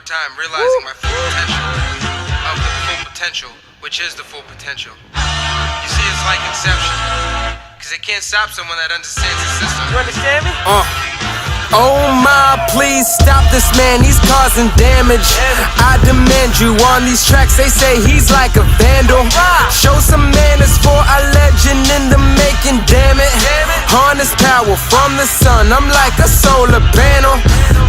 hard time realizing my full potential, which is the full potential. You see, it's like Inception, because it can't stop someone that understands the system. You understand me? Oh my, please stop this man, he's causing damage. I demand you on these tracks, they say he's like a vandal. Show some manners for a legend in the making, damn it. Harness power from the sun, I'm like a solar panel.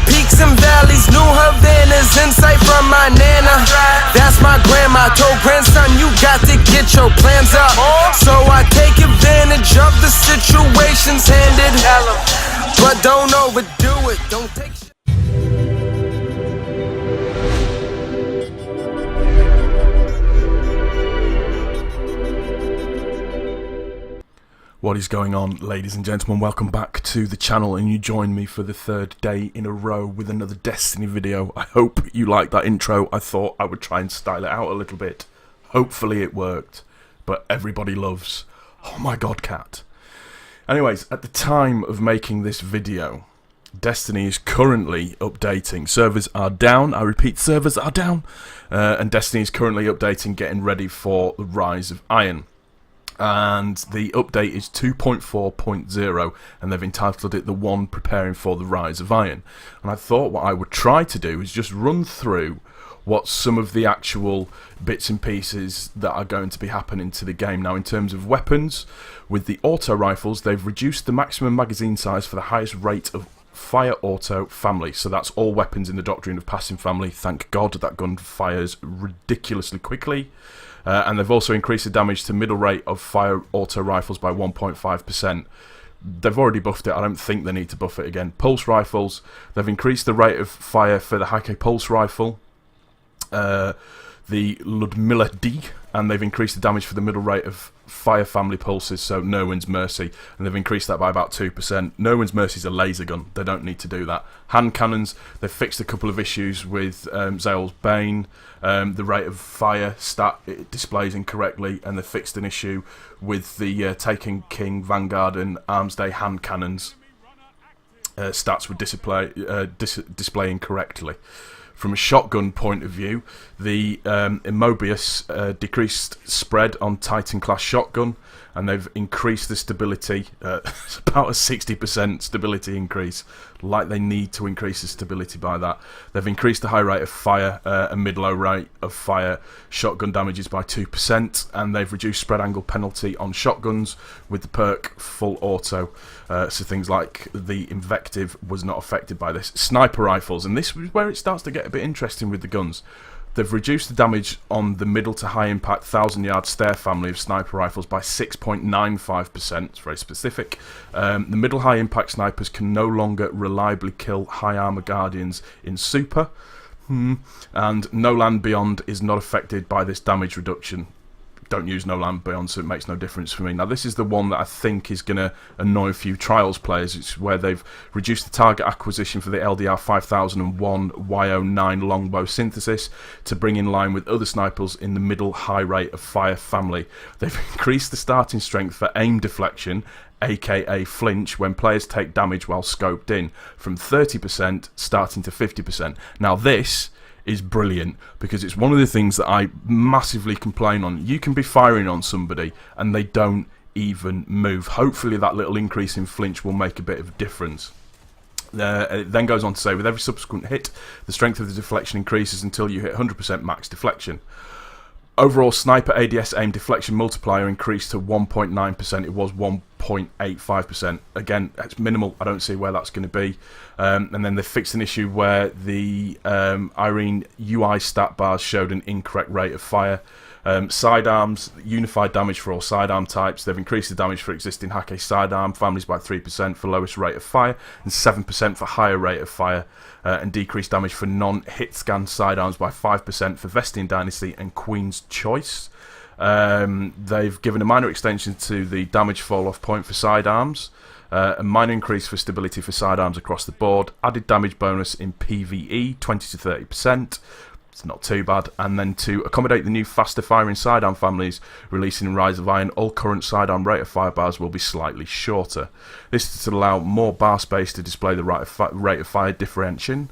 Peaks and valleys, New Havana's, insight from my nana. That's my grandma, told grandson you got to get your plans up. So I take advantage of the situations handed. But don't overdo it, don't take shit. What is going on, ladies and gentlemen? Welcome back to the channel, and you join me for the third day in a row with another Destiny video. I hope you liked that intro. I thought I would try and style it out a little bit. Hopefully it worked, but everybody loves, oh my god, cat. Anyways, at the time of making this video, Destiny is currently updating. Servers are down, I repeat, servers are down, and Destiny is currently updating, getting ready for the Rise of Iron. And the update is 2.4.0, and they've entitled it The One Preparing for the Rise of Iron. And I thought what I would try to do is just run through what some of the actual bits and pieces that are going to be happening to the game. Now, in terms of weapons, with the auto rifles, they've reduced the maximum magazine size for the highest rate of fire auto family. So that's all weapons in the Doctrine of Passing family. Thank God that gun fires ridiculously quickly. And they've also increased the damage to middle rate of fire auto rifles by 1.5%. They've already buffed it, I don't think they need to buff it again. Pulse rifles, they've increased the rate of fire for the High-K pulse rifle, the Ludmilla D, and they've increased the damage for the middle rate of fire family pulses, so Nerwin's Mercy, and they've increased that by about 2%. Nerwin's Mercy is a laser gun, they don't need to do that. Hand cannons, they've fixed a couple of issues with Zael's Bane, the rate of fire stat it displays incorrectly, and they've fixed an issue with the Taken King, Vanguard and Arms Day hand cannons. Stats would display incorrectly. From a shotgun point of view, the Immobius decreased spread on Titan class shotgun, and they've increased the stability, about a 60% stability increase, like they need to increase the stability by that. They've increased the high rate of fire and mid-low rate of fire shotgun damages by 2%, and they've reduced spread angle penalty on shotguns with the perk full auto, so things like the Invective was not affected by this. Sniper rifles, and this is where it starts to get a bit interesting with the guns. They've reduced the damage on the middle to high impact 1000-yard stare family of sniper rifles by 6.95%. It's very specific. The middle high impact snipers can no longer reliably kill high armor guardians in super, and No Land Beyond is not affected by this damage reduction. Don't use No Land Beyond, so it makes no difference for me. Now, this is the one that I think is going to annoy a few Trials players. It's where they've reduced the target acquisition for the LDR 5001 YO9 longbow synthesis to bring in line with other snipers in the middle high rate of fire family. They've increased the starting strength for aim deflection, aka flinch, when players take damage while scoped in, from 30% starting to 50%. Now, this is brilliant, because it's one of the things that I massively complain on. You can be firing on somebody and they don't even move. Hopefully that little increase in flinch will make a bit of a difference. It then goes on to say, with every subsequent hit, the strength of the deflection increases until you hit 100% max deflection. Overall sniper ADS aim deflection multiplier increased to 1.9%. It was 1.85%. Again, it's minimal. I don't see where that's going to be. And then they fixed an issue where the Irene UI stat bars showed an incorrect rate of fire. Sidearms, unified damage for all sidearm types. They've increased the damage for existing Hake sidearm families by 3% for lowest rate of fire and 7% for higher rate of fire, and decreased damage for non-hit scan sidearms by 5% for Vestian Dynasty and Queen's Choice. They've given a minor extension to the damage fall-off point for sidearms, a minor increase for stability for sidearms across the board, added damage bonus in PvE 20 to 30%. It's not too bad. And then to accommodate the new faster firing sidearm families releasing in Rise of Iron, all current sidearm rate of fire bars will be slightly shorter. This is to allow more bar space to display the rate of fire differentiation.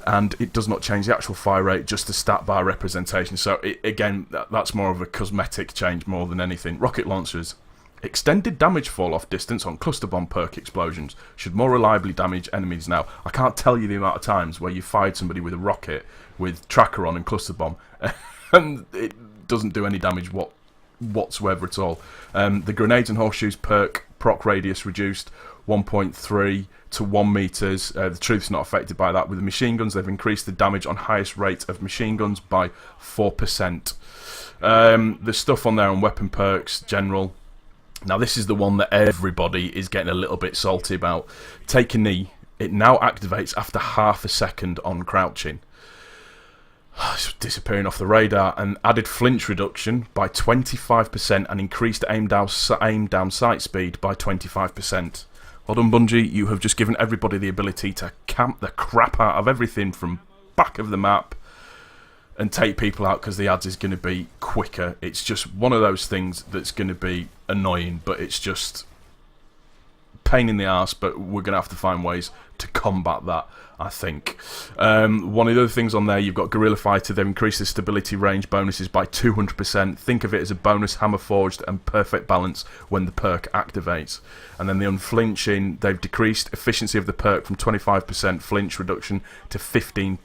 and it does not change the actual fire rate, just the stat bar representation. So again, that's more of a cosmetic change more than anything. Rocket launchers. Extended damage fall-off distance on cluster bomb perk explosions should more reliably damage enemies now. I can't tell you the amount of times where you fired somebody with a rocket with tracker on and cluster bomb and it doesn't do any damage whatsoever at all. The grenades and horseshoes perk proc radius reduced 1.3 to 1 meters. The truth's not affected by that. With the machine guns, they've increased the damage on highest rate of machine guns by 4%. There's stuff on there on weapon perks, general. Now this is the one that everybody is getting a little bit salty about. Take a knee. It now activates after half a second on crouching. It's disappearing off the radar. And added flinch reduction by 25% and increased aim down sight speed by 25%. Well done, Bungie. You have just given everybody the ability to camp the crap out of everything from back of the map and take people out because the ads is going to be quicker. It's just one of those things that's going to be annoying, but it's just pain in the arse, but we're going to have to find ways to combat that, I think. One of the other things on there, you've got Guerrilla Fighter. They've increased the stability range bonuses by 200%. Think of it as a bonus hammer forged and perfect balance when the perk activates. And then the unflinching, they've decreased efficiency of the perk from 25% flinch reduction to 15%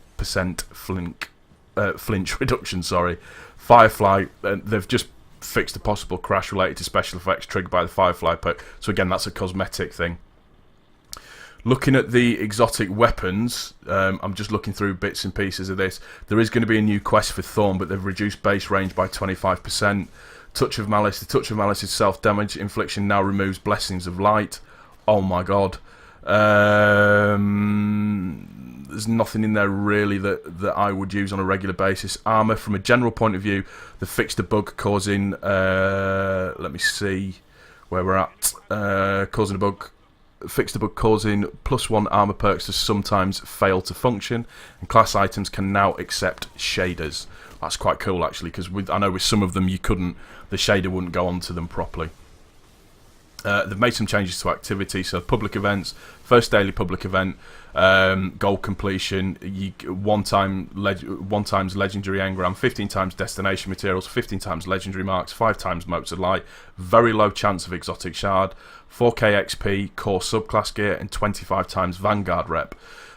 flinch reduction, sorry. Firefly, they've just fixed a possible crash related to special effects triggered by the Firefly perk. So again, that's a cosmetic thing. Looking at the exotic weapons, I'm just looking through bits and pieces of this. There is going to be a new quest for Thorn, but they've reduced base range by 25%. Touch of Malice. The Touch of Malice's self-damage infliction now removes Blessings of Light. Oh my god. There's nothing in there really that I would use on a regular basis. Armour, from a general point of view, they fixed a bug causing, let me see where we're at, fixed a bug causing +1 armour perks to sometimes fail to function, and class items can now accept shaders. That's quite cool actually, because I know with some of them you couldn't, the shader wouldn't go onto them properly. They've made some changes to activity, so public events, first daily public event, goal completion, one times legendary engram, 15 times destination materials, 15 times legendary marks, 5 times motes of light, very low chance of exotic shard, 4k XP, core subclass gear, and 25 times vanguard rep.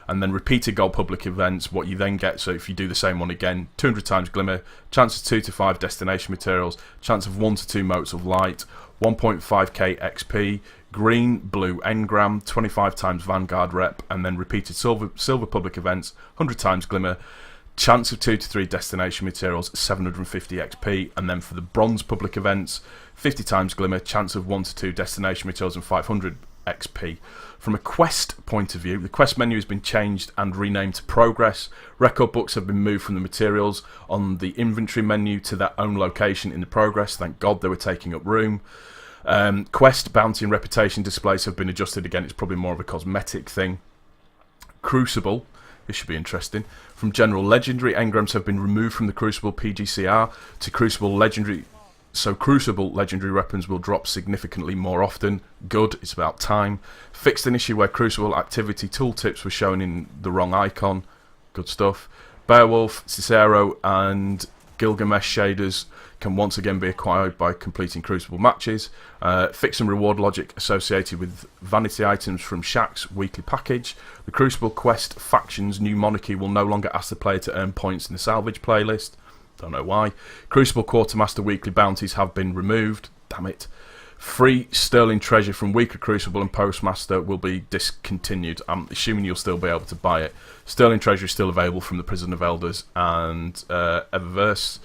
And then repeated goal public events, what you then get, so if you do the same one again, 200 times glimmer, chance of 2 to 5 destination materials, chance of 1 to 2 motes of light, 1.5k XP, green, blue, engram, 25 times vanguard rep, and then repeated silver public events, 100 times glimmer, chance of 2 to 3 destination materials, 750 XP, and then for the bronze public events, 50 times glimmer, chance of 1 to 2 destination materials, and 500 XP. From a quest point of view, the quest menu has been changed and renamed to Progress. Record books have been moved from the materials on the inventory menu to their own location in the Progress. Thank God they were taking up room. Quest, bounty and reputation displays have been adjusted again. It's probably more of a cosmetic thing. Crucible, this should be interesting. From general, legendary engrams have been removed from the Crucible PGCR to Crucible legendary. So Crucible legendary weapons will drop significantly more often. Good, it's about time. Fixed an issue where Crucible activity tooltips were shown in the wrong icon. Good stuff. Beowulf, Cicero and Gilgamesh shaders can once again be acquired by completing Crucible matches. Fix some reward logic associated with vanity items from Shaq's weekly package. The Crucible quest faction's new monarchy will no longer ask the player to earn points in the salvage playlist. Don't know why. Crucible Quartermaster weekly bounties have been removed. Damn it. Free Sterling Treasure from weaker Crucible and Postmaster will be discontinued. I'm assuming you'll still be able to buy it. Sterling Treasure is still available from the Prison of Elders and Eververse.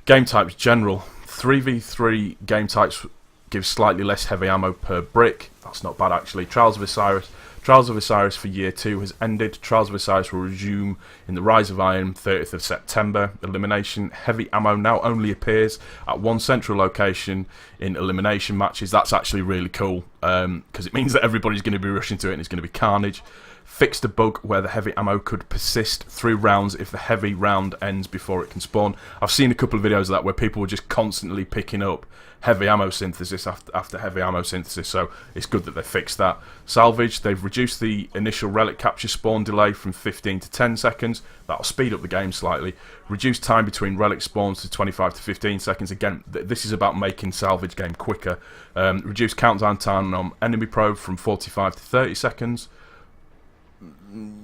Game types general. 3v3 game types give slightly less heavy ammo per brick. That's not bad actually. Trials of Osiris. Trials of Osiris for Year 2 has ended. Trials of Osiris will resume in the Rise of Iron 30th of September. Elimination. Heavy ammo now only appears at one central location in elimination matches. That's actually really cool because it means that everybody's going to be rushing to it and it's going to be carnage. fixed a bug where the heavy ammo could persist through rounds if the heavy round ends before it can spawn. I've seen a couple of videos of that where people were just constantly picking up heavy ammo synthesis after heavy ammo synthesis, so it's good that they fixed that. Salvage, they've reduced the initial relic capture spawn delay from 15 to 10 seconds. That'll speed up the game slightly. Reduced time between relic spawns to 25 to 15 seconds. Again, this is about making salvage game quicker. Reduced countdown time on enemy probe from 45 to 30 seconds.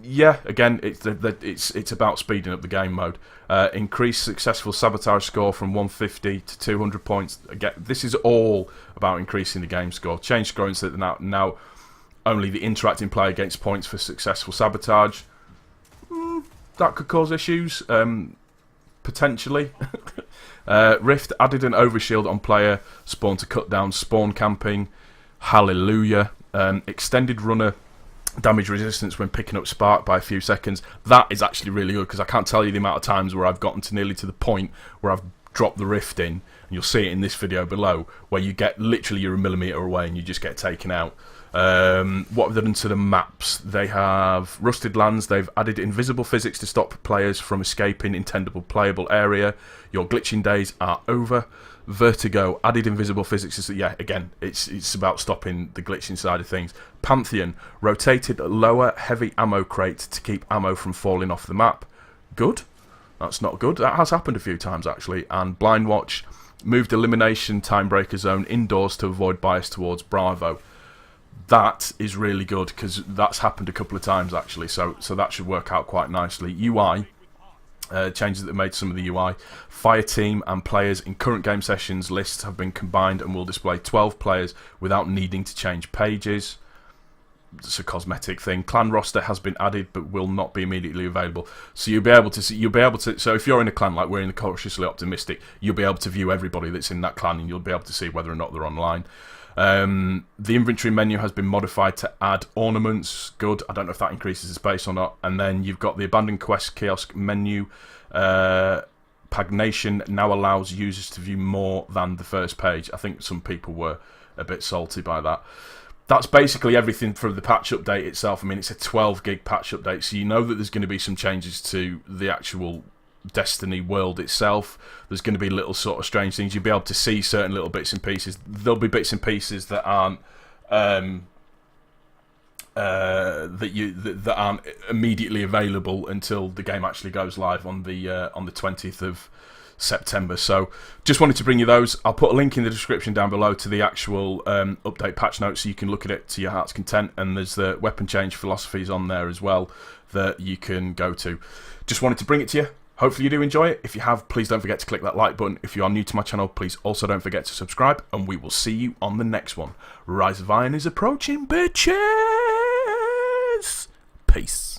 Yeah, again, it's about speeding up the game mode. Increase successful sabotage score from 150 to 200 points. Again, this is all about increasing the game score. Change scoring so that now only the interacting player gets points for successful sabotage. That could cause issues, potentially. Rift added an overshield on player spawn to cut down spawn camping. Hallelujah. Extended runner damage resistance when picking up spark by a few seconds. That is actually really good, because I can't tell you the amount of times where I've gotten to nearly to the point where I've dropped the rift in, and you'll see it in this video below, where you get literally you're a millimetre away and you just get taken out. What have they done to the maps? They have rusted lands. They've added invisible physics to stop players from escaping intendable playable area. Your glitching days are over. Vertigo added invisible physics. Yeah, again, it's about stopping the glitching side of things. Pantheon rotated lower heavy ammo crate to keep ammo from falling off the map. Good. That's not good. That has happened a few times actually. And Blind Watch moved elimination timebreaker zone indoors to avoid bias towards Bravo. That is really good, because that's happened a couple of times actually. So that should work out quite nicely. UI. Changes that made some of the UI. Fire team and players in current game sessions lists have been combined and will display 12 players without needing to change pages. It's a cosmetic thing. Clan roster has been added but will not be immediately available. So you'll be able to see, so if you're in a clan like we're in the Cautiously Optimistic, you'll be able to view everybody that's in that clan and you'll be able to see whether or not they're online. The inventory menu has been modified to add ornaments. Good. I don't know if that increases the space or not. And then you've got the abandoned quest kiosk menu. Pagnation now allows users to view more than the first page. I think some people were a bit salty by that. That's basically everything from the patch update itself. I mean, it's a 12 gig patch update, so you know that there's going to be some changes to the actual Destiny world itself. There's going to be little sort of strange things. You'll be able to see certain little bits and pieces. There'll be bits and pieces that aren't that aren't immediately available until the game actually goes live on the 20th of September. So just wanted to bring you those. I'll put a link in the description down below to the actual update patch notes, so you can look at it to your heart's content. And there's the weapon change philosophies on there as well that you can go to. Just wanted to bring it to you. Hopefully you do enjoy it. If you have, please don't forget to click that like button. If you are new to my channel, please also don't forget to subscribe, and we will see you on the next one. Rise of Iron is approaching, bitches! Peace.